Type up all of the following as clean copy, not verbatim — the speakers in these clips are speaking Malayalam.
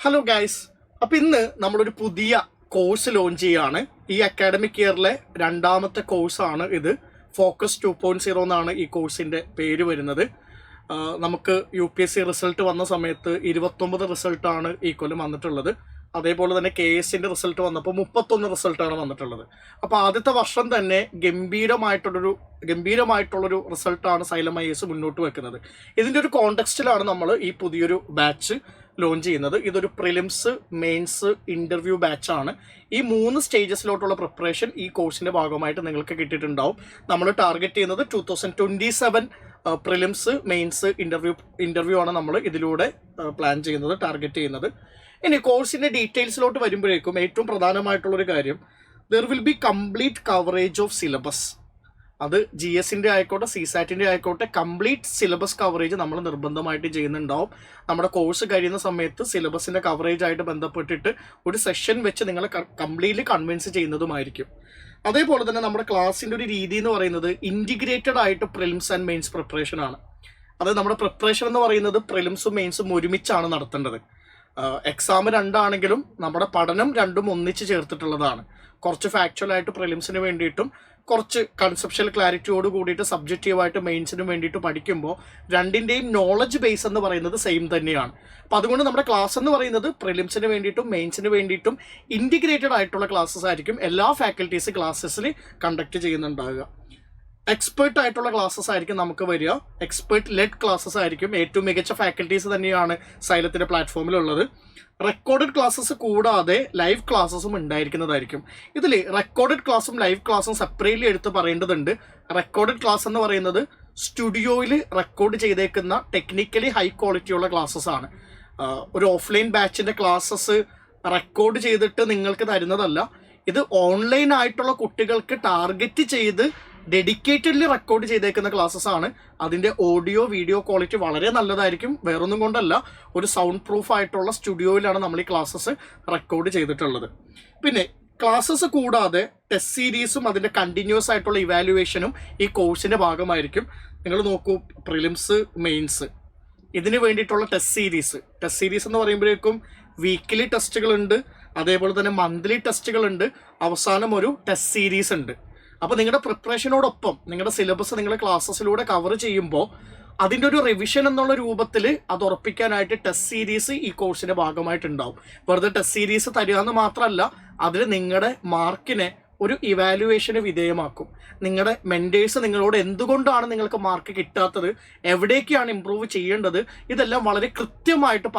ഹലോ ഗൈസ്, അപ്പോൾ ഇന്ന് നമ്മളൊരു പുതിയ കോഴ്സ് ലോഞ്ച് ചെയ്യുകയാണ്. ഈ അക്കാഡമിക് ഇയറിലെ രണ്ടാമത്തെ കോഴ്സാണ് ഇത്. ഫോക്കസ് 2.0 എന്നാണ് ഈ കോഴ്സിൻ്റെ പേര് വരുന്നത്. നമുക്ക് UPSC റിസൾട്ട് വന്ന സമയത്ത് 29 റിസൾട്ടാണ് ഈ കൊല്ലം വന്നിട്ടുള്ളത്. അതേപോലെ തന്നെ KSന്റെ റിസൾട്ട് വന്നപ്പോൾ 31 റിസൾട്ടാണ് വന്നിട്ടുള്ളത്. അപ്പോൾ ആദ്യത്തെ വർഷം തന്നെ ഗംഭീരമായിട്ടുള്ളൊരു റിസൾട്ടാണ് സൈലം IAS മുന്നോട്ട് വെക്കുന്നത്. ഇതിൻ്റെ ഒരു കോണ്ടെക്സ്റ്റിലാണ് നമ്മൾ ഈ പുതിയൊരു ബാച്ച് ലോഞ്ച് ചെയ്യുന്നത്. ഇതൊരു പ്രിലിംസ്, മെയിൻസ്, ഇൻ്റർവ്യൂ ബാച്ചാണ്. ഈ 3 സ്റ്റേജസിലോട്ടുള്ള പ്രിപ്പറേഷൻ ഈ കോഴ്സിൻ്റെ ഭാഗമായിട്ട് നിങ്ങൾക്ക് കിട്ടിയിട്ടുണ്ടാവും. നമ്മൾ ടാർഗറ്റ് ചെയ്യുന്നത് 2027 പ്രിലിംസ്, മെയിൻസ്, ഇൻ്റർവ്യൂ ആണ് നമ്മൾ ഇതിലൂടെ പ്ലാൻ ചെയ്യുന്നത്, ടാർഗറ്റ് ചെയ്യുന്നത്. ഇനി കോഴ്സിൻ്റെ ഡീറ്റെയിൽസിലോട്ട് വരുമ്പോഴേക്കും ഏറ്റവും പ്രധാനമായിട്ടുള്ളൊരു കാര്യം, there will be complete coverage of syllabus. അത് GSന്റെ ആയിക്കോട്ടെ, CSATന്റെ ആയിക്കോട്ടെ, കംപ്ലീറ്റ് സിലബസ് കവറേജ് നമ്മൾ നിർബന്ധമായിട്ട് ചെയ്യുന്നുണ്ടാവും. നമ്മുടെ കോഴ്സ് കഴിയുന്ന സമയത്ത് സിലബസിൻ്റെ കവറേജ് ആയിട്ട് ബന്ധപ്പെട്ടിട്ട് ഒരു സെഷൻ വെച്ച് നിങ്ങളെ കംപ്ലീറ്റ്ലി കൺവിൻസ് ചെയ്യുന്നതുമായിരിക്കും. അതേപോലെ തന്നെ നമ്മുടെ ക്ലാസ്സിൻ്റെ ഒരു രീതി എന്ന് പറയുന്നത് ഇൻറ്റിഗ്രേറ്റഡ് ആയിട്ട് പ്രിലിംസ് ആൻഡ് മെയിൻസ് പ്രിപ്പറേഷൻ ആണ്. അത് നമ്മുടെ പ്രിപ്പറേഷൻ എന്ന് പറയുന്നത് പ്രിലിംസും മെയിൻസും ഒരുമിച്ചാണ് നടത്തേണ്ടത്. എക്സാം രണ്ടാണെങ്കിലും നമ്മുടെ പഠനം രണ്ടും ഒന്നിച്ച് ചേർത്തിട്ടുള്ളതാണ്. കുറച്ച് ഫാക്ച്വലായിട്ട് പ്രിലിംസിന് വേണ്ടിയിട്ടും കുറച്ച് കൺസെപ്ഷ്യൽ ക്ലാരിറ്റിയോട് കൂടിയിട്ട് സബ്ജക്റ്റീവായിട്ട് മെയിൻസിന് വേണ്ടിയിട്ട് പഠിക്കുമ്പോൾ രണ്ടിൻ്റെയും നോളജ് ബേസ് എന്ന് പറയുന്നത് സെയിം തന്നെയാണ്. അപ്പോൾ അതുകൊണ്ട് നമ്മുടെ ക്ലാസ് എന്ന് പറയുന്നത് പ്രിലിംസിന് വേണ്ടിയിട്ടും മെയിൻസിന് വേണ്ടിയിട്ടും ഇൻറ്റിഗ്രേറ്റഡ് ആയിട്ടുള്ള ക്ലാസ്സസ് ആയിരിക്കും എല്ലാ ഫാക്കൽറ്റീസ് ക്ലാസ്സസിൽ കണ്ടക്ട് ചെയ്യുന്നുണ്ടാവുക. എക്സ്പേർട്ട് ആയിട്ടുള്ള ക്ലാസ്സസ് ആയിരിക്കും നമുക്ക് വരിക. എക്സ്പേർട്ട് ലെഡ് ക്ലാസ്സസ് ആയിരിക്കും. ഏറ്റവും മികച്ച ഫാക്കൽറ്റീസ് തന്നെയാണ് സൈലത്തിൻ്റെ പ്ലാറ്റ്ഫോമിലുള്ളത്. റെക്കോർഡഡ് ക്ലാസ്സസ് കൂടാതെ ലൈവ് ക്ലാസ്സസും ഉണ്ടായിരിക്കുന്നതായിരിക്കും. ഇതിൽ റെക്കോർഡഡ് ക്ലാസ്സും ലൈവ് ക്ലാസ്സും സെപ്പറേറ്റ്ലി എടുത്ത് പറയേണ്ടതുണ്ട്. റെക്കോർഡഡ് ക്ലാസ് എന്ന് പറയുന്നത് സ്റ്റുഡിയോയിൽ റെക്കോർഡ് ചെയ്തേക്കുന്ന ടെക്നിക്കലി ഹൈ ക്വാളിറ്റിയുള്ള ക്ലാസ്സസ് ആണ്. ഒരു ഓഫ്ലൈൻ ബാച്ചിൻ്റെ ക്ലാസ്സസ് റെക്കോർഡ് ചെയ്തിട്ട് നിങ്ങൾക്ക് തരുന്നതല്ല. ഇത് ഓൺലൈൻ ആയിട്ടുള്ള കുട്ടികൾക്ക് ടാർഗറ്റ് ചെയ്ത് ഡെഡിക്കേറ്റഡ്ലി റെക്കോർഡ് ചെയ്തേക്കുന്ന ക്ലാസ്സസ് ആണ്. അതിൻ്റെ ഓഡിയോ വീഡിയോ ക്വാളിറ്റി വളരെ നല്ലതായിരിക്കും. വേറൊന്നും കൊണ്ടല്ല, ഒരു സൗണ്ട് പ്രൂഫ് ആയിട്ടുള്ള സ്റ്റുഡിയോയിലാണ് നമ്മൾ ഈ ക്ലാസ്സസ് റെക്കോർഡ് ചെയ്തിട്ടുള്ളത്. പിന്നെ ക്ലാസ്സസ് കൂടാതെ ടെസ്റ്റ് സീരീസും അതിൻ്റെ കണ്ടിന്യൂസ് ആയിട്ടുള്ള ഇവാലുവേഷനും ഈ കോഴ്സിൻ്റെ ഭാഗമായിരിക്കും. നിങ്ങൾ നോക്കൂ, പ്രിലിംസ്, മെയിൻസ്, ഇതിന് വേണ്ടിയിട്ടുള്ള ടെസ്റ്റ് സീരീസ് എന്ന് പറയുമ്പോഴേക്കും വീക്കിലി ടെസ്റ്റുകളുണ്ട്, അതേപോലെ തന്നെ മന്ത്ലി ടെസ്റ്റുകളുണ്ട്, അവസാനം ഒരു ടെസ്റ്റ് സീരീസ് ഉണ്ട്. അപ്പോൾ നിങ്ങളുടെ പ്രിപ്പറേഷനോടൊപ്പം നിങ്ങളുടെ സിലബസ് നിങ്ങൾ ക്ലാസ്സസിലൂടെ കവർ ചെയ്യുമ്പോൾ അതിൻ്റെ ഒരു റിവിഷൻ എന്നുള്ള രൂപത്തിൽ അത് ഉറപ്പിക്കാനായിട്ട് ടെസ്റ്റ് സീരീസ് ഈ കോഴ്സിൻ്റെ ഭാഗമായിട്ടുണ്ടാവും. വെറുതെ ടെസ്റ്റ് സീരീസ് തരിക എന്ന് മാത്രമല്ല, അതിൽ നിങ്ങളുടെ മാർക്കിനെ ഒരു ഇവാലുവേഷന് വിധേയമാക്കും. നിങ്ങളുടെ മെൻറ്റേഴ്സ് നിങ്ങളോട് എന്തുകൊണ്ടാണ് നിങ്ങൾക്ക് മാർക്ക് കിട്ടാത്തത്, എവിടേക്കാണ് ഇമ്പ്രൂവ് ചെയ്യേണ്ടത്, ഇതെല്ലാം വളരെ കൃത്യമായിട്ട്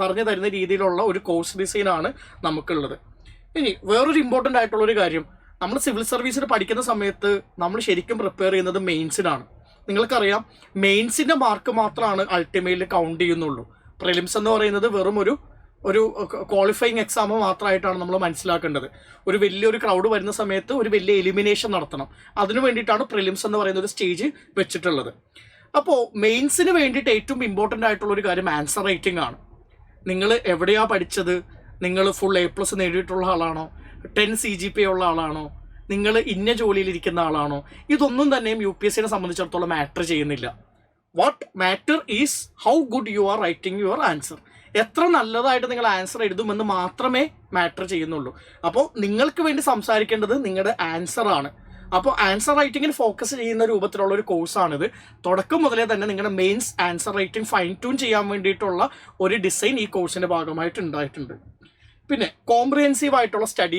പറഞ്ഞു തരുന്ന രീതിയിലുള്ള ഒരു കോഴ്സ് ഡിസൈനാണ് നമുക്കുള്ളത്. ഇനി വേറൊരു ഇമ്പോർട്ടൻ്റ് ആയിട്ടുള്ളൊരു കാര്യം, നമ്മൾ സിവിൽ സർവീസിന് പഠിക്കുന്ന സമയത്ത് നമ്മൾ ശരിക്കും പ്രിപ്പയർ ചെയ്യുന്നത് മെയിൻസിനാണ്. നിങ്ങൾക്കറിയാം, മെയിൻസിൻ്റെ മാർക്ക് മാത്രമാണ് അൾട്ടിമേറ്റ്ലി കൗണ്ട് ചെയ്യുന്നുള്ളൂ. പ്രിലിംസ് എന്ന് പറയുന്നത് വെറും ഒരു ക്വാളിഫയിങ് എക്സാം മാത്രമായിട്ടാണ് നമ്മൾ മനസ്സിലാക്കേണ്ടത്. ഒരു വലിയൊരു ക്രൗഡ് വരുന്ന സമയത്ത് ഒരു വലിയ എലിമിനേഷൻ നടത്തണം. അതിനു വേണ്ടിയിട്ടാണ് പ്രിലിംസ് എന്ന് പറയുന്ന ഒരു സ്റ്റേജ് വെച്ചിട്ടുള്ളത്. അപ്പോൾ മെയിൻസിന് വേണ്ടിയിട്ട് ഏറ്റവും ഇമ്പോർട്ടൻ്റ് ആയിട്ടുള്ളൊരു കാര്യം ആൻസർ റൈറ്റിംഗ് ആണ്. നിങ്ങൾ എവിടെയാണ് പഠിച്ചത്, നിങ്ങൾ ഫുൾ A+ നേടിയിട്ടുള്ള ആളാണോ, 10 CGPA ഉള്ള ആളാണോ, നിങ്ങൾ ഇന്ന ജോലിയിലിരിക്കുന്ന ആളാണോ, ഇതൊന്നും തന്നെയും UPSCനെ സംബന്ധിച്ചിടത്തോളം മാറ്റർ ചെയ്യുന്നില്ല. What matter is how good you are writing your answer. എത്ര നല്ലതായിട്ട് നിങ്ങൾ ആൻസർ എഴുതുമെന്ന് മാത്രമേ മാറ്റർ ചെയ്യുന്നുള്ളൂ. അപ്പോൾ നിങ്ങൾക്ക് വേണ്ടി സംസാരിക്കേണ്ടത് നിങ്ങളുടെ ആൻസറാണ്. അപ്പോൾ ആൻസർ റൈറ്റിങ്ങിന് ഫോക്കസ് ചെയ്യുന്ന രൂപത്തിലുള്ള ഒരു കോഴ്സാണിത്. തുടക്കം മുതലേ തന്നെ നിങ്ങളുടെ mains answer writing fine tune ചെയ്യാൻ വേണ്ടിയിട്ടുള്ള ഒരു ഡിസൈൻ ഈ കോഴ്സിൻ്റെ ഭാഗമായിട്ട് ഉണ്ടായിട്ടുണ്ട്. പിന്നെ കോംപ്രിഹെൻസീവ് ആയിട്ടുള്ള സ്റ്റഡി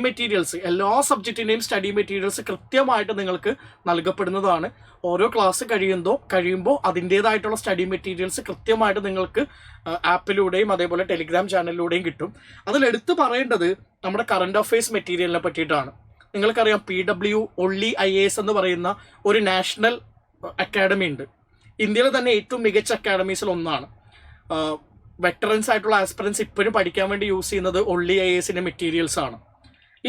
മെറ്റീരിയൽസ് എല്ലാ സബ്ജക്റ്റിൻ്റെയും സ്റ്റഡി മെറ്റീരിയൽസ് കൃത്യമായിട്ട് നിങ്ങൾക്ക് നൽകപ്പെടുന്നതാണ്. ഓരോ ക്ലാസ് കഴിയുമ്പോൾ അതിൻ്റേതായിട്ടുള്ള സ്റ്റഡി മെറ്റീരിയൽസ് കൃത്യമായിട്ട് നിങ്ങൾക്ക് ആപ്പിലൂടെയും അതേപോലെ ടെലിഗ്രാം ചാനലിലൂടെയും കിട്ടും. അതിലെടുത്ത് പറയേണ്ടത് നമ്മുടെ കറണ്ട് അഫയേഴ്സ് മെറ്റീരിയലിനെ പറ്റിയിട്ടാണ്. നിങ്ങൾക്കറിയാം, PW ഒള്ളി IAS എന്ന് പറയുന്ന ഒരു നാഷണൽ അക്കാഡമി ഉണ്ട്. ഇന്ത്യയിലെ തന്നെ ഏറ്റവും മികച്ച അക്കാഡമീസിൽ ഒന്നാണ്. വെറ്ററൻസ് ആയിട്ടുള്ള ആസ്പിറൻസ് ഇപ്പോഴും പഠിക്കാൻ വേണ്ടി യൂസ് ചെയ്യുന്നത് ഒള്ളി IASന്റെ മെറ്റീരിയൽസ് ആണ്.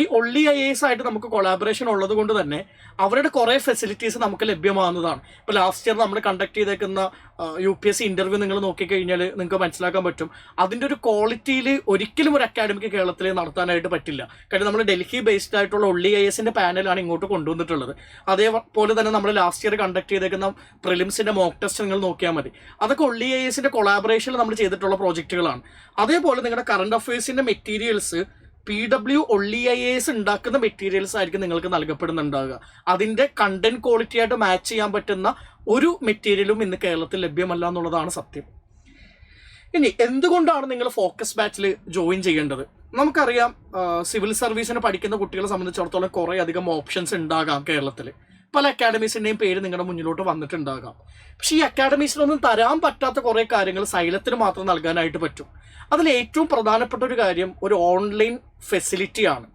ഈ ഒള്ളി IAS ആയിട്ട് നമുക്ക് കൊളാബറേഷൻ ഉള്ളത് കൊണ്ട് തന്നെ അവരുടെ കുറേ ഫെസിലിറ്റീസ് നമുക്ക് ലഭ്യമാകുന്നതാണ്. ഇപ്പോൾ ലാസ്റ്റ് ഇയർ നമ്മൾ കണ്ടക്ട് ചെയ്തേക്കുന്ന UPSC ഇൻ്റർവ്യൂ നിങ്ങൾ നോക്കിക്കഴിഞ്ഞാൽ നിങ്ങൾക്ക് മനസ്സിലാക്കാൻ പറ്റും. അതിൻ്റെ ഒരു ക്വാളിറ്റിയിൽ ഒരിക്കലും ഒരു അക്കാഡമിക്ക് കേരളത്തിൽ നടത്താനായിട്ട് പറ്റില്ല. കാര്യം നമ്മൾ ഡൽഹി ബേസ്ഡ് ആയിട്ടുള്ള ഒള്ളി IASൻ്റെ പാനലാണ് ഇങ്ങോട്ട് കൊണ്ടുവന്നിട്ടുള്ളത്. അതേപോലെ തന്നെ നമ്മൾ ലാസ്റ്റ് ഇയർ കണ്ടക്ട് ചെയ്തേക്കുന്ന പ്രിലിംസിൻ്റെ മോക്ക് ടെസ്റ്റ് നിങ്ങൾ നോക്കിയാൽ മതി. അതൊക്കെ ഒള്ളി IASൻ്റെ കൊളാബറേഷനിൽ നമ്മൾ ചെയ്തിട്ടുള്ള പ്രോജക്റ്റുകളാണ്. അതേപോലെ നിങ്ങളുടെ കറണ്ട് അഫയേഴ്സിൻ്റെ മെറ്റീരിയൽസ് PW ഒള്ളി IAS ഉണ്ടാക്കുന്ന മെറ്റീരിയൽസ് ആയിരിക്കും നിങ്ങൾക്ക് നൽകപ്പെടുന്നുണ്ടാവുക. അതിൻ്റെ കണ്ടന്റ് ക്വാളിറ്റി ആയിട്ട് മാച്ച് ചെയ്യാൻ പറ്റുന്ന ഒരു മെറ്റീരിയലും ഇന്ന് കേരളത്തിൽ ലഭ്യമല്ല എന്നുള്ളതാണ് സത്യം. ഇനി എന്തുകൊണ്ടാണ് നിങ്ങൾ ഫോക്കസ് ബാച്ചിൽ ജോയിൻ ചെയ്യേണ്ടത്? നമുക്കറിയാം, സിവിൽ സർവീസിന് പഠിക്കുന്ന കുട്ടികളെ സംബന്ധിച്ചിടത്തോളം കുറേ അധികം ഓപ്ഷൻസ് ഉണ്ടാകാം കേരളത്തിൽ. പല അക്കാഡമീസിൻ്റെയും പേര് നിങ്ങളുടെ മുന്നിലോട്ട് വന്നിട്ടുണ്ടാകാം. പക്ഷേ ഈ അക്കാഡമീസിലൊന്നും തരാൻ പറ്റാത്ത കുറേ കാര്യങ്ങൾ സൈലത്തിന് മാത്രം നൽകാനായിട്ട് പറ്റും. അതിൽ ഏറ്റവും പ്രധാനപ്പെട്ട ഒരു കാര്യം ഒരു ഓൺലൈൻ ഫെസിലിറ്റിയാണ്.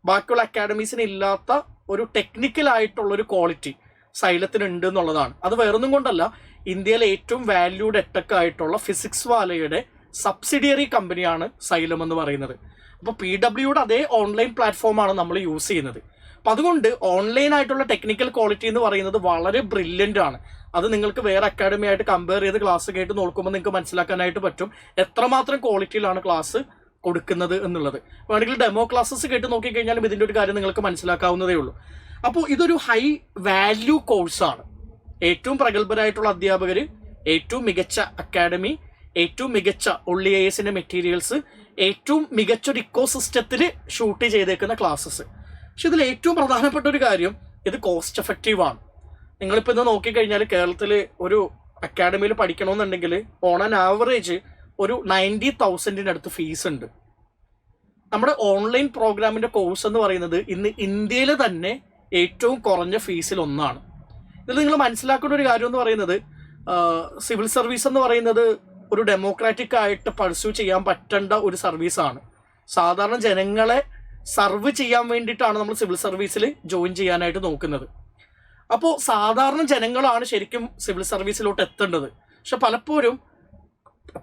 ബാക്കിയുള്ള അക്കാഡമീസിന് ഇല്ലാത്ത ഒരു ടെക്നിക്കലായിട്ടുള്ളൊരു ക്വാളിറ്റി സൈലത്തിനുണ്ട് എന്നുള്ളതാണ്. അത് വേറൊന്നും കൊണ്ടല്ല, ഇന്ത്യയിലെ ഏറ്റവും വാല്യൂഡ് എടെക് ആയിട്ടുള്ള ഫിസിക്സ് വാലയുടെ സബ്സിഡിയറി കമ്പനിയാണ് സൈലം എന്ന് പറയുന്നത്. അപ്പോൾ PWയുടെ അതേ ഓൺലൈൻ പ്ലാറ്റ്ഫോമാണ് നമ്മൾ യൂസ് ചെയ്യുന്നത്. അപ്പം അതുകൊണ്ട് ഓൺലൈൻ ആയിട്ടുള്ള ടെക്നിക്കൽ ക്വാളിറ്റി എന്ന് പറയുന്നത് വളരെ ബ്രില്യൻ്റ് ആണ്. അത് നിങ്ങൾക്ക് വേറെ അക്കാഡമി ആയിട്ട് കമ്പയർ ചെയ്ത് ക്ലാസ് കേട്ട് നോക്കുമ്പോൾ നിങ്ങൾക്ക് മനസ്സിലാക്കാനായിട്ട് പറ്റും എത്രമാത്രം ക്വാളിറ്റിയിലാണ് ക്ലാസ് കൊടുക്കുന്നത് എന്നുള്ളത്. വേണമെങ്കിൽ ഡെമോ ക്ലാസ്സസ് കേട്ട് നോക്കിക്കഴിഞ്ഞാലും ഇതിൻ്റെ ഒരു കാര്യം നിങ്ങൾക്ക് മനസ്സിലാക്കാവുന്നതേ ഉള്ളൂ. അപ്പോൾ ഇതൊരു ഹൈ വാല്യൂ കോഴ്സാണ്. ഏറ്റവും പ്രഗത്ഭരായിട്ടുള്ള അധ്യാപകർ, ഏറ്റവും മികച്ച അക്കാഡമി, ഏറ്റവും മികച്ച ഒള്ളി IASൻ്റെ മെറ്റീരിയൽസ്, ഏറ്റവും മികച്ചൊരു ഇക്കോസിസ്റ്റത്തിൽ ഷൂട്ട് ചെയ്തേക്കുന്ന ക്ലാസ്സസ്. പക്ഷെ ഇതിൽ ഏറ്റവും പ്രധാനപ്പെട്ട ഒരു കാര്യം, ഇത് കോസ്റ്റ് എഫക്റ്റീവാണ്. നിങ്ങളിപ്പോൾ ഇന്ന് നോക്കിക്കഴിഞ്ഞാൽ കേരളത്തിൽ ഒരു അക്കാഡമിയിൽ പഠിക്കണമെന്നുണ്ടെങ്കിൽ ഓൺ ആൻ ആവറേജ് ഒരു 90,000 അടുത്ത് ഫീസ് ഉണ്ട്. നമ്മുടെ ഓൺലൈൻ പ്രോഗ്രാമിൻ്റെ കോഴ്സ് എന്ന് പറയുന്നത് ഇന്ന് ഇന്ത്യയിൽ തന്നെ ഏറ്റവും കുറഞ്ഞ ഫീസിൽ ഒന്നാണ്. ഇതിൽ നിങ്ങൾ മനസ്സിലാക്കേണ്ട ഒരു കാര്യം എന്ന് പറയുന്നത്, സിവിൽ സർവീസ് എന്ന് പറയുന്നത് ഒരു ഡെമോക്രാറ്റിക് ആയിട്ട് പർസ്യൂ ചെയ്യാൻ പറ്റേണ്ട ഒരു സർവീസാണ്. സാധാരണ ജനങ്ങളെ സർവ് ചെയ്യാൻ വേണ്ടിയിട്ടാണ് നമ്മൾ സിവിൽ സർവീസിൽ ജോയിൻ ചെയ്യാനായിട്ട് നോക്കുന്നത്. അപ്പോൾ സാധാരണ ജനങ്ങളാണ് ശരിക്കും സിവിൽ സർവീസിലോട്ട് എത്തേണ്ടത്. പക്ഷെ പലപ്പോഴും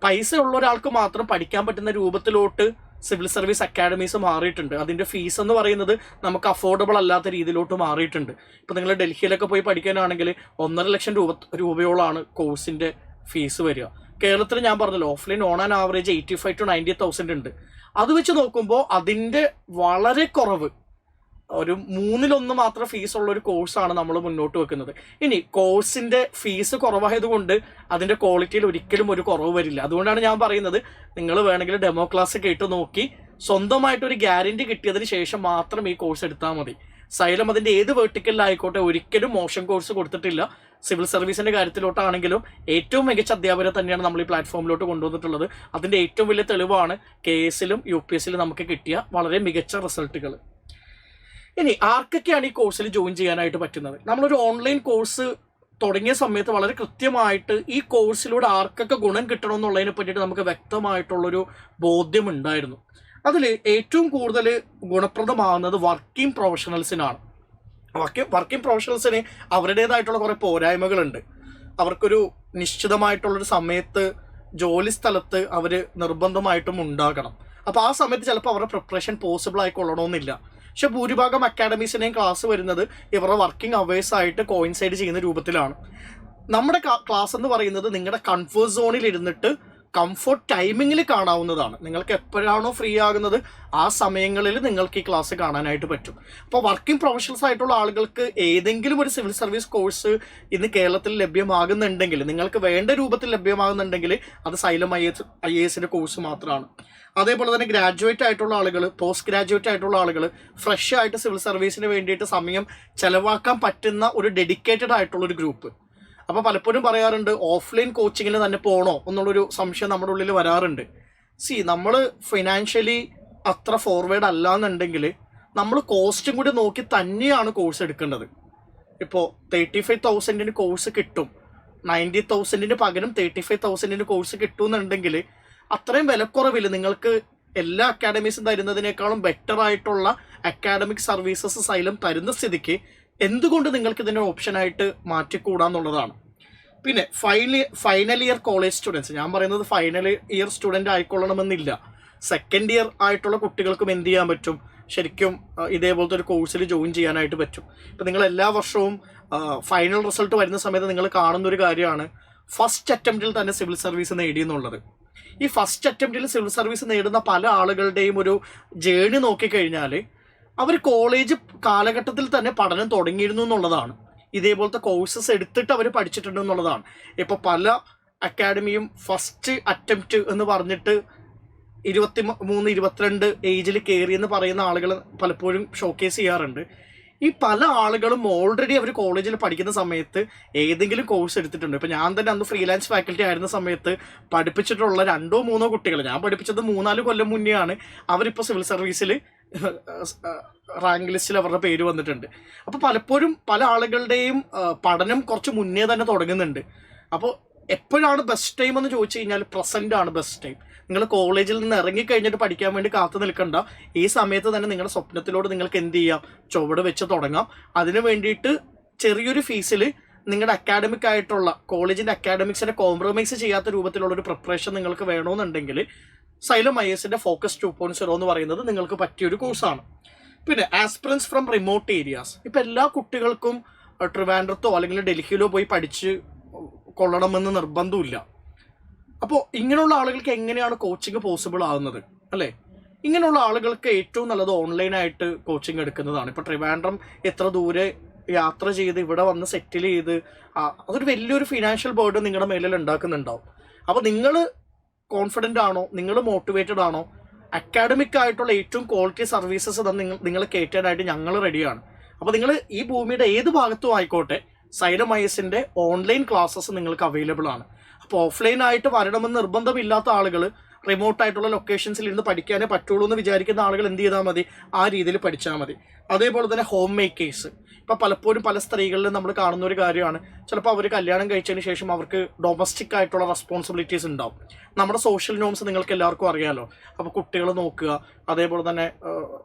പൈസ ഉള്ള ഒരാൾക്ക് മാത്രം പഠിക്കാൻ പറ്റുന്ന രൂപത്തിലോട്ട് സിവിൽ സർവീസ് അക്കാഡമീസ് മാറിയിട്ടുണ്ട്. അതിൻ്റെ ഫീസ് എന്ന് പറയുന്നത് നമുക്ക് അഫോർഡബിൾ അല്ലാത്ത രീതിയിലോട്ട് മാറിയിട്ടുണ്ട്. ഇപ്പോൾ നിങ്ങൾ ഡൽഹിയിലൊക്കെ പോയി പഠിക്കാനാണെങ്കിൽ 1.5 ലക്ഷം രൂപയോളാണ് കോഴ്സിൻ്റെ ഫീസ് വരിക. കേരളത്തിൽ ഞാൻ പറഞ്ഞല്ലോ, offline on an average 85,000 to 90,000 ഉണ്ട്. അത് വെച്ച് നോക്കുമ്പോൾ അതിൻ്റെ വളരെ കുറവ്, ഒരു 1/3 മാത്രം ഫീസ് ഉള്ള ഒരു കോഴ്സാണ് നമ്മൾ മുന്നോട്ട് വെക്കുന്നത്. ഇനി കോഴ്സിൻ്റെ ഫീസ് കുറവായതുകൊണ്ട് അതിൻ്റെ ക്വാളിറ്റിയിൽ ഒരിക്കലും ഒരു കുറവ് വരില്ല. അതുകൊണ്ടാണ് ഞാൻ പറയുന്നത്, നിങ്ങൾ വേണമെങ്കിൽ ഡെമോ ക്ലാസ് കേട്ട് നോക്കി സ്വന്തമായിട്ടൊരു ഗ്യാരണ്ടി കിട്ടിയതിന് ശേഷം മാത്രം ഈ കോഴ്സ് എടുത്താൽ മതി. സൈലം അതിൻ്റെ ഏത് വേർട്ടിക്കലിലായിക്കോട്ടെ ഒരിക്കലും മോശം കോഴ്സ് കൊടുത്തിട്ടില്ല. സിവിൽ സർവീസിൻ്റെ കാര്യത്തിലോട്ടാണെങ്കിലും ഏറ്റവും മികച്ച അധ്യാപകരെ തന്നെയാണ് നമ്മൾ ഈ പ്ലാറ്റ്ഫോമിലോട്ട് കൊണ്ടുവന്നിട്ടുള്ളത്. അതിൻ്റെ ഏറ്റവും വലിയ തെളിവാണ് KSലും UPSCയിലും നമുക്ക് കിട്ടിയ വളരെ മികച്ച റിസൾട്ടുകൾ. ഇനി ആർക്കൊക്കെയാണ് ഈ കോഴ്സിൽ ജോയിൻ ചെയ്യാനായിട്ട് പറ്റുന്നത്? നമ്മളൊരു ഓൺലൈൻ കോഴ്സ് തുടങ്ങിയ സമയത്ത് വളരെ കൃത്യമായിട്ട് ഈ കോഴ്സിലൂടെ ആർക്കൊക്കെ ഗുണം കിട്ടണമെന്നുള്ളതിനെ പറ്റിയിട്ട് നമുക്ക് വ്യക്തമായിട്ടുള്ളൊരു ബോധ്യമുണ്ടായിരുന്നു. അതിൽ ഏറ്റവും കൂടുതൽ ഗുണപ്രദമാകുന്നത് വർക്കിംഗ് പ്രൊഫഷണൽസിനാണ്. വർക്കിംഗ് പ്രൊഫഷണൽസിന് അവരുടേതായിട്ടുള്ള കുറേ പോരായ്മകളുണ്ട്. അവർക്കൊരു നിശ്ചിതമായിട്ടുള്ളൊരു സമയത്ത് ജോലി സ്ഥലത്ത് അവർ നിർബന്ധമായിട്ടും ഉണ്ടാകണം. അപ്പോൾ ആ സമയത്ത് ചിലപ്പോൾ അവരുടെ പ്രിപ്പറേഷൻ പോസിബിൾ ആയിക്കൊള്ളണമെന്നില്ല. പക്ഷെ ഭൂരിഭാഗം അക്കാഡമീസിൻ്റെയും ക്ലാസ് വരുന്നത് ഇവരുടെ വർക്കിംഗ് അവേഴ്സ് ആയിട്ട് കോയിൻസൈഡ് ചെയ്യുന്ന രൂപത്തിലാണ്. നമ്മുടെ ക്ലാസ് എന്ന് പറയുന്നത് നിങ്ങളുടെ കംഫർട്ട് സോണിൽ ഇരുന്നിട്ട് കംഫർട്ട് ടൈമിങ്ങിൽ കാണാവുന്നതാണ്. നിങ്ങൾക്ക് എപ്പോഴാണോ ഫ്രീ ആകുന്നത് ആ സമയങ്ങളിൽ നിങ്ങൾക്ക് ഈ ക്ലാസ് കാണാനായിട്ട് പറ്റും. അപ്പോൾ വർക്കിംഗ് പ്രൊഫഷണൽസ് ആയിട്ടുള്ള ആളുകൾക്ക് ഏതെങ്കിലും ഒരു സിവിൽ സർവീസ് കോഴ്സ് ഇന്ന് കേരളത്തിൽ ലഭ്യമാകുന്നുണ്ടെങ്കിൽ, നിങ്ങൾക്ക് വേണ്ട രൂപത്തിൽ ലഭ്യമാകുന്നുണ്ടെങ്കിൽ അത് സൈലം IASൻ്റെ കോഴ്സ് മാത്രമാണ്. അതേപോലെ തന്നെ ഗ്രാജുവേറ്റ് ആയിട്ടുള്ള ആളുകൾ, പോസ്റ്റ് ഗ്രാജുവേറ്റ് ആയിട്ടുള്ള ആളുകൾ, ഫ്രഷ് ആയിട്ട് സിവിൽ സർവീസിന് വേണ്ടിയിട്ട് സമയം ചെലവാക്കാൻ പറ്റുന്ന ഒരു ഡെഡിക്കേറ്റഡ് ആയിട്ടുള്ളൊരു ഗ്രൂപ്പ്. അപ്പോൾ പലപ്പോഴും പറയാറുണ്ട് ഓഫ്ലൈൻ കോച്ചിങ്ങിന് തന്നെ പോകണോ എന്നുള്ളൊരു സംശയം നമ്മുടെ ഉള്ളിൽ വരാറുണ്ട്. നമ്മൾ ഫിനാൻഷ്യലി അത്ര ഫോർവേഡ് അല്ല എന്നുണ്ടെങ്കിൽ നമ്മൾ കോസ്റ്റും കൂടി നോക്കി തന്നെയാണ് കോഴ്സ് എടുക്കേണ്ടത്. ഇപ്പോൾ 35,000 കോഴ്സ് കിട്ടും, 90,000 പകരം 35,000 കോഴ്സ് കിട്ടുമെന്നുണ്ടെങ്കിൽ അത്രയും വിലക്കുറവിൽ നിങ്ങൾക്ക് എല്ലാ അക്കാഡമീസും തരുന്നതിനേക്കാളും ബെറ്റർ ആയിട്ടുള്ള അക്കാഡമിക് സർവീസസ് സൈലം തരുന്ന സ്ഥിതിക്ക് എന്തുകൊണ്ട് നിങ്ങൾക്ക് ഇതിനെ ഓപ്ഷനായിട്ട് മാറ്റിക്കൂടാന്നുള്ളതാണ്. പിന്നെ ഫൈനൽ ഇയർ കോളേജ് സ്റ്റുഡൻസ്, ഞാൻ പറയുന്നത് ഫൈനൽ ഇയർ സ്റ്റുഡൻ്റ് ആയിക്കൊള്ളണമെന്നില്ല, സെക്കൻഡ് ഇയർ ആയിട്ടുള്ള കുട്ടികൾക്കും എന്ത് ചെയ്യാൻ പറ്റും, ശരിക്കും ഇതേപോലത്തെ ഒരു കോഴ്സിൽ ജോയിൻ ചെയ്യാനായിട്ട് പറ്റും. ഇപ്പം നിങ്ങൾ എല്ലാ വർഷവും ഫൈനൽ റിസൾട്ട് വരുന്ന സമയത്ത് നിങ്ങൾ കാണുന്ന ഒരു കാര്യമാണ് ഫസ്റ്റ് അറ്റംപ്റ്റിൽ തന്നെ സിവിൽ സർവീസ് നേടിയെന്നുള്ളത്. ഈ ഫസ്റ്റ് അറ്റംപ്റ്റിൽ സിവിൽ സർവീസ് നേടുന്ന പല ആളുകളുടെയും ഒരു ജേണി നോക്കിക്കഴിഞ്ഞാൽ അവർ കോളേജ് കാലഘട്ടത്തിൽ തന്നെ പഠനം തുടങ്ങിയിരുന്നു എന്നുള്ളതാണ്. ഇതേപോലത്തെ കോഴ്സസ് എടുത്തിട്ട് അവർ പഠിച്ചിട്ടുണ്ട് എന്നുള്ളതാണ്. ഇപ്പോൾ പല അക്കാഡമിയും ഫസ്റ്റ് അറ്റംപ്റ്റ് എന്ന് പറഞ്ഞിട്ട് 23-22 ഏജിൽ കയറിയെന്ന് പറയുന്ന ആളുകൾ പലപ്പോഴും ഷോക്കേസ് ചെയ്യാറുണ്ട്. ഈ പല ആളുകളും ഓൾറെഡി അവർ കോളേജിൽ പഠിക്കുന്ന സമയത്ത് ഏതെങ്കിലും കോഴ്സ് എടുത്തിട്ടുണ്ട്. ഇപ്പം ഞാൻ തന്നെ അന്ന് ഫ്രീലാൻസ് ഫാക്കൽറ്റി ആയിരുന്ന സമയത്ത് പഠിപ്പിച്ചിട്ടുള്ള 2-3 കുട്ടികൾ, ഞാൻ പഠിപ്പിച്ചത് 3-4 കൊല്ലം മുന്നെയാണ്, അവരിപ്പോൾ സിവിൽ സർവീസിൽ റാങ്ക് ലിസ്റ്റിൽ അവരുടെ പേര് വന്നിട്ടുണ്ട്. അപ്പോൾ പലപ്പോഴും പല ആളുകളുടെയും പഠനം കുറച്ച് മുന്നേ തന്നെ തുടങ്ങുന്നുണ്ട്. അപ്പോൾ എപ്പോഴാണ് ബെസ്റ്റ് ടൈം എന്ന് ചോദിച്ചു കഴിഞ്ഞാൽ പ്രസന്റ് ആണ് ബെസ്റ്റ് ടൈം. നിങ്ങൾ കോളേജിൽ നിന്ന് ഇറങ്ങിക്കഴിഞ്ഞിട്ട് പഠിക്കാൻ വേണ്ടി കാത്തു നിൽക്കണ്ട. ഈ സമയത്ത് തന്നെ നിങ്ങളുടെ സ്വപ്നത്തിലോട് നിങ്ങൾക്ക് എന്ത് ചെയ്യാം, ചുവട് വെച്ച് തുടങ്ങാം. അതിന് വേണ്ടിയിട്ട് ചെറിയൊരു ഫീസിൽ നിങ്ങളുടെ അക്കാഡമിക് ആയിട്ടുള്ള കോളേജിൻ്റെ അക്കാഡമിക്സിനെ കോംപ്രമൈസ് ചെയ്യാത്ത രൂപത്തിലുള്ളൊരു പ്രിപ്പറേഷൻ നിങ്ങൾക്ക് വേണമെന്നുണ്ടെങ്കിൽ സൈലം IASന്റെ ഫോക്കസ് 2.0 എന്ന് പറയുന്നത് നിങ്ങൾക്ക് പറ്റിയൊരു കോഴ്സാണ്. പിന്നെ ആസ്പിറൻസ് ഫ്രം റിമോട്ട് ഏരിയാസ്. ഇപ്പം എല്ലാ കുട്ടികൾക്കും ട്രിവാൻഡ്രത്തോ അല്ലെങ്കിൽ ഡൽഹിയിലോ പോയി പഠിച്ച് കൊള്ളണമെന്ന് നിർബന്ധമില്ല. അപ്പോൾ ഇങ്ങനെയുള്ള ആളുകൾക്ക് എങ്ങനെയാണ് കോച്ചിങ് പോസിബിൾ ആകുന്നത് അല്ലേ? ഇങ്ങനെയുള്ള ആളുകൾക്ക് ഏറ്റവും നല്ലത് ഓൺലൈനായിട്ട് കോച്ചിങ് എടുക്കുന്നതാണ്. ഇപ്പോൾ ട്രിവാൻഡ്രം എത്ര ദൂരെ യാത്ര ചെയ്ത് ഇവിടെ വന്ന് സെറ്റിൽ ചെയ്ത് അതൊരു വലിയൊരു ഫിനാൻഷ്യൽ ബേർഡൻ നിങ്ങളുടെ മേലിൽ ഉണ്ടാക്കുന്നുണ്ടാവും. അപ്പോൾ നിങ്ങൾ കോൺഫിഡൻ്റ് ആണോ, നിങ്ങൾ മോട്ടിവേറ്റഡ് ആണോ, അക്കാഡമിക് ആയിട്ടുള്ള ഏറ്റവും ക്വാളിറ്റി സർവീസസ് നിങ്ങൾ കയറ്റാനായിട്ട് ഞങ്ങൾ റെഡിയാണ്. അപ്പോൾ നിങ്ങൾ ഈ ഭൂമിയുടെ ഏത് ഭാഗത്തും ആയിക്കോട്ടെ, സൈലം IASന്റെ ഓൺലൈൻ ക്ലാസ്സസ് നിങ്ങൾക്ക് അവൈലബിൾ ആണ്. അപ്പോൾ ഓഫ്ലൈൻ ആയിട്ട് വരണമെന്ന് നിർബന്ധമില്ലാത്ത ആളുകൾ റിമോട്ടായിട്ടുള്ള ലൊക്കേഷൻസിൽ ഇരുന്ന് പഠിക്കാനേ പറ്റുള്ളൂ എന്ന് വിചാരിക്കുന്ന ആളുകൾ എന്ത് ചെയ്താൽ മതി, ആ രീതിയിൽ പഠിച്ചാൽ മതി. അതേപോലെ തന്നെ ഹോം മേക്കേഴ്സ്. ഇപ്പം പലപ്പോഴും പല സ്ത്രീകളിലും നമ്മൾ കാണുന്ന ഒരു കാര്യമാണ്, ചിലപ്പോൾ അവർ കല്യാണം കഴിച്ചതിന് ശേഷം അവർക്ക് ഡൊമസ്റ്റിക് ആയിട്ടുള്ള റെസ്പോൺസിബിലിറ്റീസ് ഉണ്ടാവും. നമ്മുടെ സോഷ്യൽ നോംസ് നിങ്ങൾക്ക് എല്ലാവർക്കും അറിയാമല്ലോ. അപ്പോൾ കുട്ടികൾ നോക്കുക, അതേപോലെ തന്നെ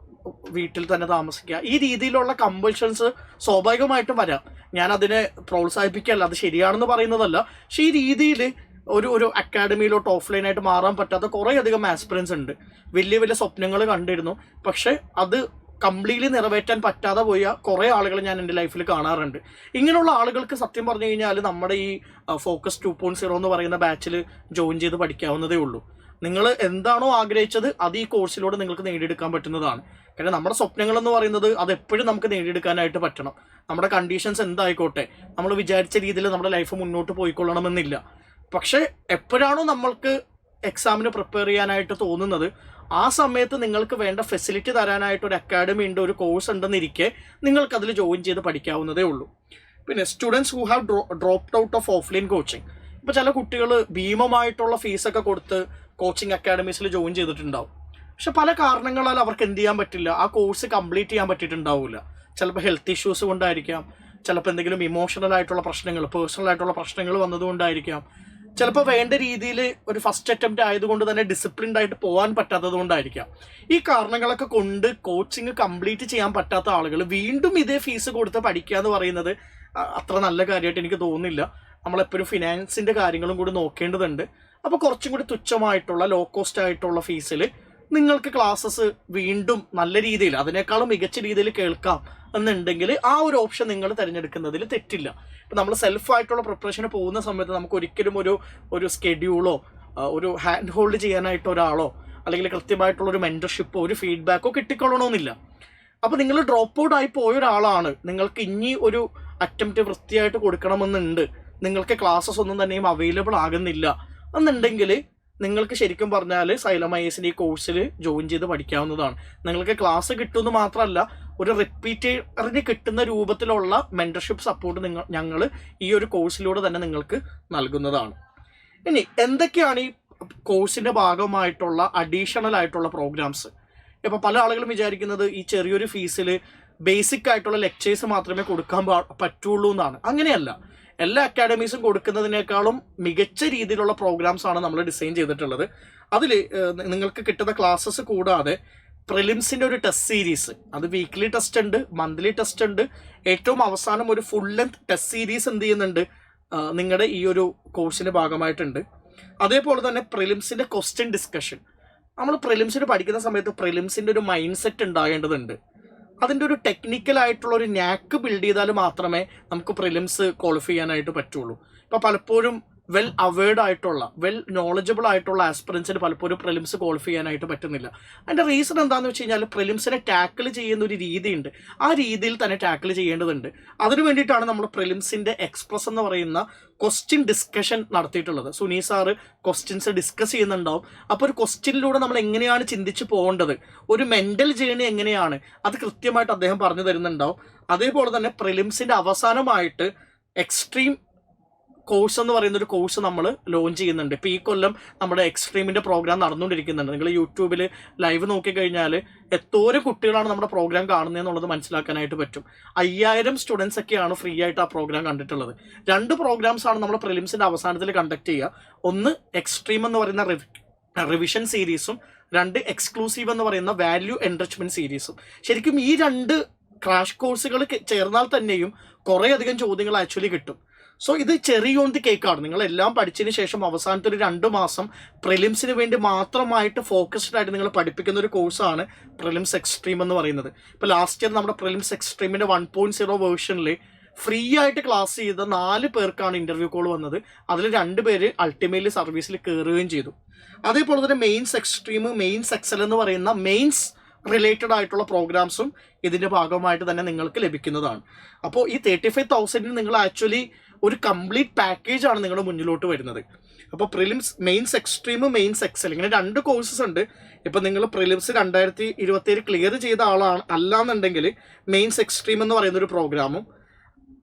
വീട്ടിൽ തന്നെ താമസിക്കുക, ഈ രീതിയിലുള്ള കമ്പൽഷൻസ് സ്വാഭാവികമായിട്ടും വരാം. ഞാൻ അതിനെ പ്രോത്സാഹിപ്പിക്കുകയല്ല, അത് ശരിയാണെന്ന് പറയുന്നതല്ല. പക്ഷേ ഈ രീതിയിൽ ഒരു അക്കാഡമിയിലോട്ട് ഓഫ്ലൈനായിട്ട് മാറാൻ പറ്റാത്ത കുറേയധികം ആസ്പിറൻസ് ഉണ്ട്. വലിയ വലിയ സ്വപ്നങ്ങൾ കണ്ടിരുന്നു, പക്ഷെ അത് കംപ്ലീറ്റ്ലി നിറവേറ്റാൻ പറ്റാതെ പോയ കുറേ ആളുകൾ ഞാൻ എൻ്റെ ലൈഫിൽ കാണാറുണ്ട്. ഇങ്ങനെയുള്ള ആളുകൾക്ക് സത്യം പറഞ്ഞു കഴിഞ്ഞാൽ നമ്മുടെ ഈ ഫോക്കസ് 2.0 എന്ന് പറയുന്ന ബാച്ചിൽ ജോയിൻ ചെയ്ത് പഠിക്കാവുന്നതേ ഉള്ളൂ. നിങ്ങൾ എന്താണോ ആഗ്രഹിച്ചത് അത് ഈ കോഴ്സിലൂടെ നിങ്ങൾക്ക് നേടിയെടുക്കാൻ പറ്റുന്നതാണ്. കാരണം നമ്മുടെ സ്വപ്നങ്ങളെന്ന് പറയുന്നത് അത് എപ്പോഴും നമുക്ക് നേടിയെടുക്കാനായിട്ട് പറ്റണം. നമ്മുടെ കണ്ടീഷൻസ് എന്തായിക്കോട്ടെ, നമ്മൾ വിചാരിച്ച രീതിയിൽ നമ്മുടെ ലൈഫ് മുന്നോട്ട് പോയിക്കൊള്ളണമെന്നില്ല. പക്ഷേ എപ്പോഴാണോ നമ്മൾക്ക് എക്സാമിന് പ്രിപ്പയർ ചെയ്യാനായിട്ട് തോന്നുന്നത് ആ സമയത്ത് നിങ്ങൾക്ക് വേണ്ട ഫെസിലിറ്റി തരാനായിട്ട് ഒരു അക്കാഡമി ഉണ്ട്, ഒരു കോഴ്സ് ഉണ്ടെന്നിരിക്കെ നിങ്ങൾക്ക് അതിൽ ജോയിൻ ചെയ്ത് പഠിക്കാവുന്നതേ ഉള്ളൂ. പിന്നെ students who have dropped out of offline coaching. ഇപ്പോൾ ചില കുട്ടികൾ ഭീമമായിട്ടുള്ള ഫീസൊക്കെ കൊടുത്ത് കോച്ചിങ് അക്കാഡമീസിൽ ജോയിൻ ചെയ്തിട്ടുണ്ടാവും. പക്ഷെ പല കാരണങ്ങളാൽ അവർക്ക് എന്ത് ചെയ്യാൻ പറ്റില്ല, ആ കോഴ്സ് കംപ്ലീറ്റ് ചെയ്യാൻ പറ്റിയിട്ടുണ്ടാവില്ല. ചിലപ്പോൾ ഹെൽത്ത് ഇഷ്യൂസ് കൊണ്ടായിരിക്കാം, ചിലപ്പോൾ എന്തെങ്കിലും ഇമോഷണൽ ആയിട്ടുള്ള പ്രശ്നങ്ങൾ, പേഴ്സണൽ ആയിട്ടുള്ള പ്രശ്നങ്ങൾ വന്നതുകൊണ്ടായിരിക്കാം, ചിലപ്പോൾ വേണ്ട രീതിയിൽ ഒരു ഫസ്റ്റ് അറ്റംപ്റ്റ് ആയതുകൊണ്ട് തന്നെ ഡിസിപ്ലിൻഡ് ആയിട്ട് പോകാൻ പറ്റാത്തത് കൊണ്ടായിരിക്കാം. ഈ കാരണങ്ങളൊക്കെ കൊണ്ട് കോച്ചിങ് കംപ്ലീറ്റ് ചെയ്യാൻ പറ്റാത്ത ആളുകൾ വീണ്ടും ഇതേ ഫീസ് കൊടുത്ത് പഠിക്കുക എന്ന് പറയുന്നത് അത്ര നല്ല കാര്യമായിട്ട് എനിക്ക് തോന്നുന്നില്ല. നമ്മളെപ്പോഴും ഫിനാൻസിൻ്റെ കാര്യങ്ങളും കൂടി നോക്കേണ്ടതുണ്ട്. അപ്പോൾ കുറച്ചും കൂടി തുച്ഛമായിട്ടുള്ള ലോ കോസ്റ്റ് ആയിട്ടുള്ള ഫീസിൽ നിങ്ങൾക്ക് ക്ലാസ്സസ് വീണ്ടും നല്ല രീതിയിൽ അതിനേക്കാളും മികച്ച രീതിയിൽ കേൾക്കാം എന്നുണ്ടെങ്കിൽ ആ ഒരു ഓപ്ഷൻ നിങ്ങൾ തിരഞ്ഞെടുക്കുന്നതിൽ തെറ്റില്ല. ഇപ്പം നമ്മൾ സെൽഫായിട്ടുള്ള പ്രിപ്പറേഷന് പോകുന്ന സമയത്ത് നമുക്ക് ഒരിക്കലും ഒരു സ്കെഡ്യൂളോ ഒരു ഹാൻഡ് ഹോൾഡ് ചെയ്യാനായിട്ട് ഒരാളോ അല്ലെങ്കിൽ കൃത്യമായിട്ടുള്ളൊരു മെൻറ്റർഷിപ്പോ ഒരു ഫീഡ്ബാക്കോ കിട്ടിക്കൊള്ളണമെന്നില്ല. അപ്പോൾ നിങ്ങൾ ഡ്രോപ്പ് ഔട്ട് ആയി പോയ ഒരാളാണ്, നിങ്ങൾക്ക് ഇനി ഒരു അറ്റംപ്റ്റ് വൃത്തിയായിട്ട് കൊടുക്കണമെന്നുണ്ട്, നിങ്ങൾക്ക് ക്ലാസ്സസ് ഒന്നും തന്നെയും അവൈലബിൾ ആകുന്നില്ല എന്നുണ്ടെങ്കിൽ നിങ്ങൾക്ക് ശരിക്കും പറഞ്ഞാൽ സൈലം IASന്റെ ഈ കോഴ്സിൽ ജോയിൻ ചെയ്ത് പഠിക്കാവുന്നതാണ്. നിങ്ങൾക്ക് ക്ലാസ് കിട്ടുമെന്ന് മാത്രമല്ല, ഒരു റിപ്പീറ്ററിന് കിട്ടുന്ന രൂപത്തിലുള്ള മെൻറ്റർഷിപ്പ് സപ്പോർട്ട് ഞങ്ങൾ ഈ ഒരു കോഴ്സിലൂടെ തന്നെ നിങ്ങൾക്ക് നൽകുന്നതാണ്. ഇനി എന്തൊക്കെയാണ് ഈ കോഴ്സിൻ്റെ ഭാഗമായിട്ടുള്ള അഡീഷണൽ ആയിട്ടുള്ള പ്രോഗ്രാംസ്? ഇപ്പോൾ പല ആളുകളും വിചാരിക്കുന്നത് ഈ ചെറിയൊരു ഫീസിൽ ബേസിക് ആയിട്ടുള്ള ലെക്ചേഴ്സ് മാത്രമേ കൊടുക്കാൻ പറ്റുള്ളൂ എന്നാണ്. അങ്ങനെയല്ല. എല്ലാ അക്കാഡമീസും കൊടുക്കുന്നതിനേക്കാളും മികച്ച രീതിയിലുള്ള പ്രോഗ്രാംസ് ആണ് നമ്മൾ ഡിസൈൻ ചെയ്തിട്ടുള്ളത്. അതിൽ നിങ്ങൾക്ക് കിട്ടുന്ന ക്ലാസ്സസ് കൂടാതെ പ്രിലിംസിൻ്റെ ഒരു ടെസ്റ്റ് സീരീസ്, അത് വീക്ക്ലി ടെസ്റ്റ് ഉണ്ട്, മന്ത്ലി ടെസ്റ്റ് ഉണ്ട്, ഏറ്റവും അവസാനം ഒരു ഫുൾ ലെങ്ത് ടെസ്റ്റ് സീരീസ് എന്ത് ചെയ്യുന്നുണ്ട് നിങ്ങളുടെ ഈ ഒരു കോഴ്സിൻ്റെ ഭാഗമായിട്ടുണ്ട്. അതേപോലെ തന്നെ പ്രിലിംസിൻ്റെ ക്വസ്റ്റ്യൻ ഡിസ്കഷൻ, നമ്മൾ പ്രിലിംസിന് പഠിക്കുന്ന സമയത്ത് പ്രിലിംസിൻ്റെ ഒരു മൈൻഡ് സെറ്റ് ഉണ്ടാകേണ്ടതുണ്ട്. അതിൻ്റെ ഒരു ടെക്നിക്കലായിട്ടുള്ള ഒരു നാക്ക് ബിൽഡ് ചെയ്താൽ മാത്രമേ നമുക്ക് പ്രിലിംസ് ക്വാളിഫൈ ചെയ്യാനായിട്ട് പറ്റുള്ളൂ. ഇപ്പോൾ പലപ്പോഴും വെൽ അവേർഡ് ആയിട്ടുള്ള നോളജബിൾ ആയിട്ടുള്ള ആസ്പിറൻസിന് പലപ്പോഴും പ്രിലിംസ് ക്വാളിഫൈ ചെയ്യാനായിട്ട് പറ്റുന്നില്ല. അതിൻ്റെ റീസൺ എന്താണെന്ന് വെച്ച് കഴിഞ്ഞാൽ പ്രിലിംസിനെ ടാക്കിൾ ചെയ്യുന്ന ഒരു രീതിയുണ്ട്, ആ രീതിയിൽ തന്നെ ടാക്കിൾ ചെയ്യേണ്ടതുണ്ട്. അതിനു വേണ്ടിയിട്ടാണ് നമ്മൾ പ്രിലിംസിൻ്റെ എക്സ്പ്രസ് എന്ന് പറയുന്ന ക്വസ്റ്റ്യൻ ഡിസ്കഷൻ നടത്തിയിട്ടുള്ളത്. സുനി സാറ് ക്വസ്റ്റ്യൻസ് ഡിസ്കസ് ചെയ്യുന്നുണ്ടാവും. അപ്പോൾ ഒരു ക്വസ്റ്റ്യനിലൂടെ നമ്മൾ എങ്ങനെയാണ് ചിന്തിച്ച് പോകേണ്ടത്, ഒരു മെൻ്റൽ ജേണി എങ്ങനെയാണ്, അത് കൃത്യമായിട്ട് അദ്ദേഹം പറഞ്ഞു തരുന്നുണ്ടാവും. അതേപോലെ തന്നെ പ്രിലിംസിൻ്റെ അവസാനമായിട്ട് എക്സ്ട്രീം കോഴ്സ് എന്ന് പറയുന്ന ഒരു കോഴ്സ് നമ്മൾ ലോഞ്ച് ചെയ്യുന്നുണ്ട്. ഇപ്പോൾ ഈ കൊല്ലം നമ്മുടെ എക്സ്ട്രീമിൻ്റെ പ്രോഗ്രാം നടന്നുകൊണ്ടിരിക്കുന്നുണ്ട്. നിങ്ങൾ യൂട്യൂബിൽ ലൈവ് നോക്കിക്കഴിഞ്ഞാൽ എത്തോരം കുട്ടികളാണ് നമ്മുടെ പ്രോഗ്രാം കാണുന്നതെന്നുള്ളത് മനസ്സിലാക്കാനായിട്ട് പറ്റും. 5000 സ്റ്റുഡൻസ് ഒക്കെയാണ് ഫ്രീ ആയിട്ട് ആ പ്രോഗ്രാം കണ്ടിട്ടുള്ളത്. 2 പ്രോഗ്രാംസാണ് നമ്മൾ പ്രിലിംസിൻ്റെ അവസാനത്തിൽ കണ്ടക്ട് ചെയ്യുക. ഒന്ന് എക്സ്ട്രീം എന്ന് പറയുന്ന റിവിഷൻ സീരീസും 2 എക്സ്ക്ലൂസീവ് എന്ന് പറയുന്ന വാല്യൂ എൻറിച്ച്മെൻറ്റ് സീരീസും. ശരിക്കും ഈ 2 ക്രാഷ് കോഴ്സുകൾ ചേർന്നാൽ തന്നെയും കുറേയധികം ചോദ്യങ്ങൾ ആക്ച്വലി കിട്ടും. സോ ഇത് ചെറിയ ഓൺ ദി കേക്കാണ്. നിങ്ങളെല്ലാം പഠിച്ചതിന് ശേഷം അവസാനത്തെ ഒരു 2 മാസം പ്രിലിംസിന് വേണ്ടി മാത്രമായിട്ട് ഫോക്കസ്ഡ് ആയിട്ട് നിങ്ങൾ പഠിപ്പിക്കുന്ന ഒരു കോഴ്സാണ് പ്രിലിംസ് എക്സ്ട്രീം എന്ന് പറയുന്നത്. ഇപ്പോൾ ലാസ്റ്റ് ഇയർ നമ്മുടെ പ്രിലിംസ് എക്സ്ട്രീമിൻ്റെ 1.0 വേർഷനിൽ ഫ്രീ ആയിട്ട് ക്ലാസ് ചെയ്ത 4 പേർക്കാണ് ഇൻ്റർവ്യൂ കോൾ വന്നത്. അതിൽ 2 പേര് അൾട്ടിമേറ്റ്ലി സർവീസിൽ കയറുകയും ചെയ്തു. അതേപോലെ തന്നെ മെയിൻസ് എക്സ്ട്രീം, മെയിൻസ് എക്സൽ എന്ന് പറയുന്ന മെയിൻസ് റിലേറ്റഡ് ആയിട്ടുള്ള പ്രോഗ്രാംസും ഇതിൻ്റെ ഭാഗമായിട്ട് തന്നെ നിങ്ങൾക്ക് ലഭിക്കുന്നതാണ്. അപ്പോൾ ഈ 35,000 നിങ്ങൾ ആക്ച്വലി ഒരു കംപ്ലീറ്റ് പാക്കേജാണ് നിങ്ങളുടെ മുന്നിലോട്ട് വരുന്നത്. അപ്പോൾ prelims, mains extreme, mains excel, ഇങ്ങനെ 2 കോഴ്സസ് ഉണ്ട്. ഇപ്പോൾ നിങ്ങൾ പ്രിലിംസ് 2027 ക്ലിയർ ചെയ്ത ആളാണ് അല്ലാന്നുണ്ടെങ്കിൽ മെയിൻസ് എക്സ്ട്രീം എന്ന് പറയുന്നൊരു പ്രോഗ്രാമും,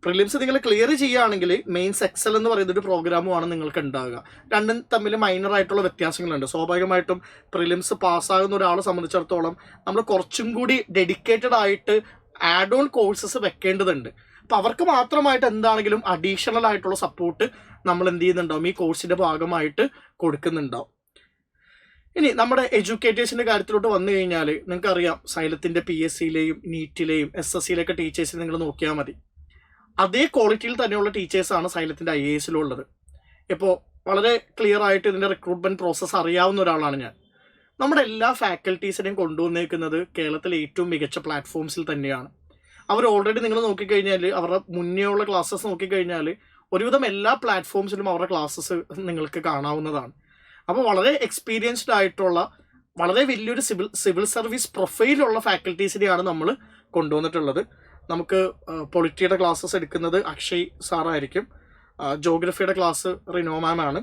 പ്രിലിംസ് നിങ്ങൾ ക്ലിയർ ചെയ്യുകയാണെങ്കിൽ മെയിൻസ് എക്സൽ എന്ന് പറയുന്നൊരു പ്രോഗ്രാമുമാണ് നിങ്ങൾക്ക് ഉണ്ടാവുക. രണ്ടും തമ്മിൽ മൈനറായിട്ടുള്ള വ്യത്യാസങ്ങളുണ്ട്. സ്വാഭാവികമായിട്ടും പ്രിലിംസ് പാസ്സാകുന്ന ഒരാളെ സംബന്ധിച്ചിടത്തോളം നമ്മൾ കുറച്ചും കൂടി ഡെഡിക്കേറ്റഡ് ആയിട്ട് ആഡ് ഓൺ കോഴ്സസ് വെക്കേണ്ടതുണ്ട്. അപ്പോൾ അവർക്ക് മാത്രമായിട്ട് എന്താണെങ്കിലും അഡീഷണൽ ആയിട്ടുള്ള സപ്പോർട്ട് നമ്മൾ എന്ത് ചെയ്യുന്നുണ്ടാവും, ഈ കോഴ്സിൻ്റെ ഭാഗമായിട്ട് കൊടുക്കുന്നുണ്ടാവും. ഇനി നമ്മുടെ എഡ്യൂക്കേറ്റേഴ്സിൻ്റെ കാര്യത്തിലോട്ട് വന്നു കഴിഞ്ഞാൽ നിങ്ങൾക്കറിയാം, സൈലത്തിൻ്റെ PSCയിലെയും നീറ്റിലെയും SSCയിലൊക്കെ ടീച്ചേഴ്സിനെ നിങ്ങൾ നോക്കിയാൽ മതി. അതേ ക്വാളിറ്റിയിൽ തന്നെയുള്ള ടീച്ചേഴ്സാണ് സൈലത്തിൻ്റെ IASലും ഉള്ളത്. ഇപ്പോൾ വളരെ ക്ലിയർ ആയിട്ട് ഇതിൻ്റെ റിക്രൂട്ട്മെൻറ്റ് പ്രോസസ്സ് അറിയാവുന്ന ഒരാളാണ് ഞാൻ. നമ്മുടെ എല്ലാ ഫാക്കൽറ്റീസിനെയും കൊണ്ടുവന്നേക്കുന്നത് കേരളത്തിലെ ഏറ്റവും മികച്ച പ്ലാറ്റ്ഫോംസിൽ തന്നെയാണ്. അവർ ഓൾറെഡി നിങ്ങൾ നോക്കിക്കഴിഞ്ഞാൽ അവരുടെ മുന്നേ ഉള്ള ക്ലാസ്സസ് നോക്കിക്കഴിഞ്ഞാൽ ഒരുവിധം എല്ലാ പ്ലാറ്റ്ഫോംസിലും അവരുടെ ക്ലാസ്സസ് നിങ്ങൾക്ക് കാണാവുന്നതാണ്. അപ്പോൾ വളരെ എക്സ്പീരിയൻസ്ഡ് ആയിട്ടുള്ള വളരെ വലിയൊരു സിവിൽ സർവീസ് പ്രൊഫൈലുള്ള ഫാക്കൽറ്റീസിനെയാണ് നമ്മൾ കൊണ്ടുവന്നിട്ടുള്ളത്. നമുക്ക് പൊളിറ്റിയുടെ ക്ലാസ്സസ് എടുക്കുന്നത് അക്ഷയ് സാറായിരിക്കും, ജോഗ്രഫിയുടെ ക്ലാസ് റിനോ മാം ആണ്,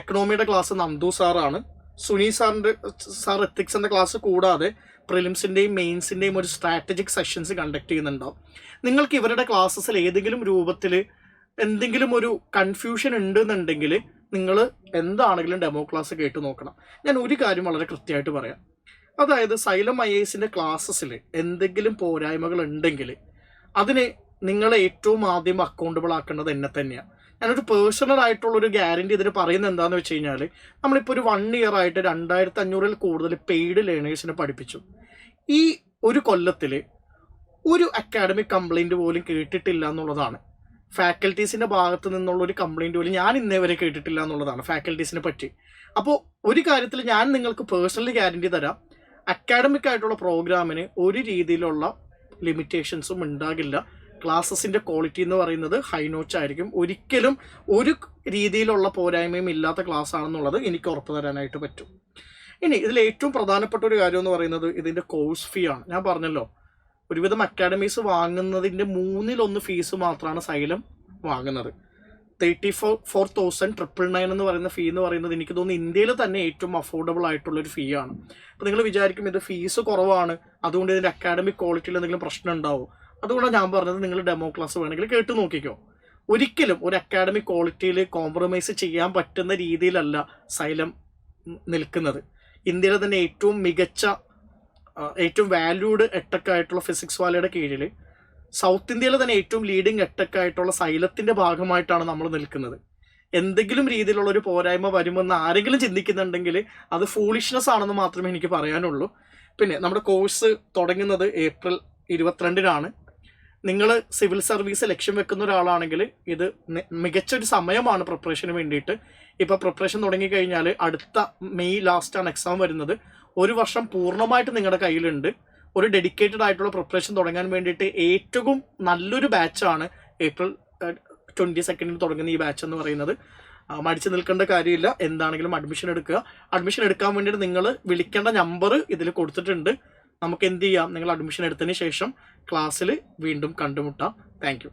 എക്കണോമിയുടെ ക്ലാസ് നന്ദു സാറാണ്, സുനി സാർ എത്തിക്സിൻ്റെ ക്ലാസ് കൂടാതെ പ്രിലിംസിൻ്റെയും മെയിൻസിൻ്റെയും ഒരു സ്ട്രാറ്റജിക് സെഷൻസ് കണ്ടക്ട് ചെയ്യുന്നുണ്ടാവും. നിങ്ങൾക്ക് ഇവരുടെ ക്ലാസ്സസിൽ ഏതെങ്കിലും രൂപത്തിൽ എന്തെങ്കിലും ഒരു കൺഫ്യൂഷൻ ഉണ്ടെന്നുണ്ടെങ്കിൽ നിങ്ങൾ എന്താണെങ്കിലും ഡെമോ ക്ലാസ് കേട്ട് നോക്കണം. ഞാൻ ഒരു കാര്യം വളരെ കൃത്യമായിട്ട് പറയാം. അതായത് സൈലം IASൻ്റെ ക്ലാസ്സസിൽ എന്തെങ്കിലും പോരായ്മകൾ ഉണ്ടെങ്കിൽ അതിന് നിങ്ങളെ ഏറ്റവും ആദ്യം അക്കൗണ്ടബിൾ ആക്കേണ്ടത് എന്നെ തന്നെയാണ്. ഞാനൊരു പേഴ്സണൽ ആയിട്ടുള്ളൊരു ഗ്യാരണ്ടി ഇതിന് പറയുന്നത് എന്താണെന്ന് വെച്ച് കഴിഞ്ഞാൽ, നമ്മളിപ്പോൾ ഒരു 1 ഇയർ ആയിട്ട് 2500-ൽ കൂടുതൽ പെയ്ഡ് ലേണേഴ്സിനെ പഠിപ്പിച്ചു. ഈ ഒരു കൊല്ലത്തിൽ ഒരു അക്കാഡമിക് കംപ്ലൈൻറ്റ് പോലും കേട്ടിട്ടില്ല എന്നുള്ളതാണ്. ഫാക്കൽറ്റീസിൻ്റെ ഭാഗത്ത് നിന്നുള്ള ഒരു കംപ്ലൈൻറ്റ് പോലും ഞാൻ ഇന്നേ വരെ കേട്ടിട്ടില്ല എന്നുള്ളതാണ് ഫാക്കൽറ്റീസിനെ പറ്റി. അപ്പോൾ ഒരു കാര്യത്തിൽ ഞാൻ നിങ്ങൾക്ക് പേഴ്സണലി ഗ്യാരണ്ടി തരാം, അക്കാഡമിക് ആയിട്ടുള്ള പ്രോഗ്രാമിന് ഒരു രീതിയിലുള്ള ലിമിറ്റേഷൻസും ഉണ്ടാകില്ല. ക്ലാസ്സസിൻ്റെ ക്വാളിറ്റി എന്ന് പറയുന്നത് ഹൈ നോച്ച് ആയിരിക്കും. ഒരിക്കലും ഒരു രീതിയിലുള്ള പോരായ്മയും ഇല്ലാത്ത ക്ലാസ് ആണെന്നുള്ളത് എനിക്ക് ഉറപ്പ് തരാനായിട്ട് പറ്റും. ഇനി ഇതിൽ ഏറ്റവും പ്രധാനപ്പെട്ട ഒരു കാര്യം എന്ന് പറയുന്നത് ഇതിൻ്റെ കോഴ്സ് ഫീ ആണ്. ഞാൻ പറഞ്ഞല്ലോ, ഒരുവിധം അക്കാഡമീസ് വാങ്ങുന്നതിൻ്റെ 1/3 ഫീസ് മാത്രമാണ് സൈലം വാങ്ങുന്നത്. 34,999 എന്ന് പറയുന്ന ഫീ എന്ന് പറയുന്നത് എനിക്ക് തോന്നുന്നു ഇന്ത്യയിൽ തന്നെ ഏറ്റവും അഫോർഡബിൾ ആയിട്ടുള്ളൊരു ഫീ ആണ്. അപ്പോൾ നിങ്ങൾ വിചാരിക്കും ഇത് ഫീസ് കുറവാണ്, അതുകൊണ്ട് ഇതിൻ്റെ അക്കാഡമിക് ക്വാളിറ്റിയിൽ എന്തെങ്കിലും പ്രശ്നം ഉണ്ടാവും. അതുകൊണ്ടാണ് ഞാൻ പറഞ്ഞത് നിങ്ങൾ ഡെമോ ക്ലാസ് വേണമെങ്കിൽ കേട്ട് നോക്കിക്കോ. ഒരിക്കലും ഒരു അക്കാഡമിക് ക്വാളിറ്റിയിൽ കോംപ്രമൈസ് ചെയ്യാൻ പറ്റുന്ന രീതിയിലല്ല സൈലം നിൽക്കുന്നത്. ഇന്ത്യയിലെ തന്നെ ഏറ്റവും മികച്ച, ഏറ്റവും വാല്യൂഡ് എട്ടെക് ആയിട്ടുള്ള ഫിസിക്സ് വാലയുടെ കീഴിൽ സൗത്ത് ഇന്ത്യയിലെ തന്നെ ഏറ്റവും ലീഡിങ് എട്ടെക് ആയിട്ടുള്ള സൈലത്തിൻ്റെ ഭാഗമായിട്ടാണ് നമ്മൾ നിൽക്കുന്നത്. എന്തെങ്കിലും രീതിയിലുള്ള ഒരു പോരായ്മ വരുമെന്ന് ആരെങ്കിലും ചിന്തിക്കുന്നുണ്ടെങ്കിൽ അത് ഫൂളിഷ്നെസ് ആണെന്ന് മാത്രമേ എനിക്ക് പറയാനുള്ളൂ. പിന്നെ നമ്മുടെ കോഴ്സ് തുടങ്ങുന്നത് ഏപ്രിൽ 22-നാണ്. നിങ്ങൾ സിവിൽ സർവീസ് ലക്ഷ്യം വെക്കുന്ന ഒരാളാണെങ്കിൽ ഇത് മികച്ചൊരു സമയമാണ് പ്രിപ്പറേഷന് വേണ്ടിയിട്ട്. ഇപ്പോൾ പ്രിപ്പറേഷൻ തുടങ്ങിക്കഴിഞ്ഞാൽ അടുത്ത മെയ് ലാസ്റ്റാണ് എക്സാം വരുന്നത്. ഒരു വർഷം പൂർണ്ണമായിട്ട് നിങ്ങളുടെ കയ്യിലുണ്ട്. ഒരു ഡെഡിക്കേറ്റഡ് ആയിട്ടുള്ള പ്രിപ്പറേഷൻ തുടങ്ങാൻ വേണ്ടിയിട്ട് ഏറ്റവും നല്ലൊരു ബാച്ചാണ് ഏപ്രിൽ 22 തുടങ്ങുന്ന ഈ ബാച്ച് എന്ന് പറയുന്നത്. മടിച്ചു നിൽക്കേണ്ട കാര്യമില്ല. എന്താണെങ്കിലും അഡ്മിഷൻ എടുക്കുക. അഡ്മിഷൻ എടുക്കാൻ വേണ്ടിയിട്ട് നിങ്ങൾ വിളിക്കേണ്ട നമ്പർ ഇതിൽ കൊടുത്തിട്ടുണ്ട്. നമുക്ക് എന്ത് ചെയ്യാം, നിങ്ങൾ അഡ്മിഷൻ എടുത്തതിന് ശേഷം ക്ലാസ്സിൽ വീണ്ടും കണ്ടുമുട്ടാം. താങ്ക്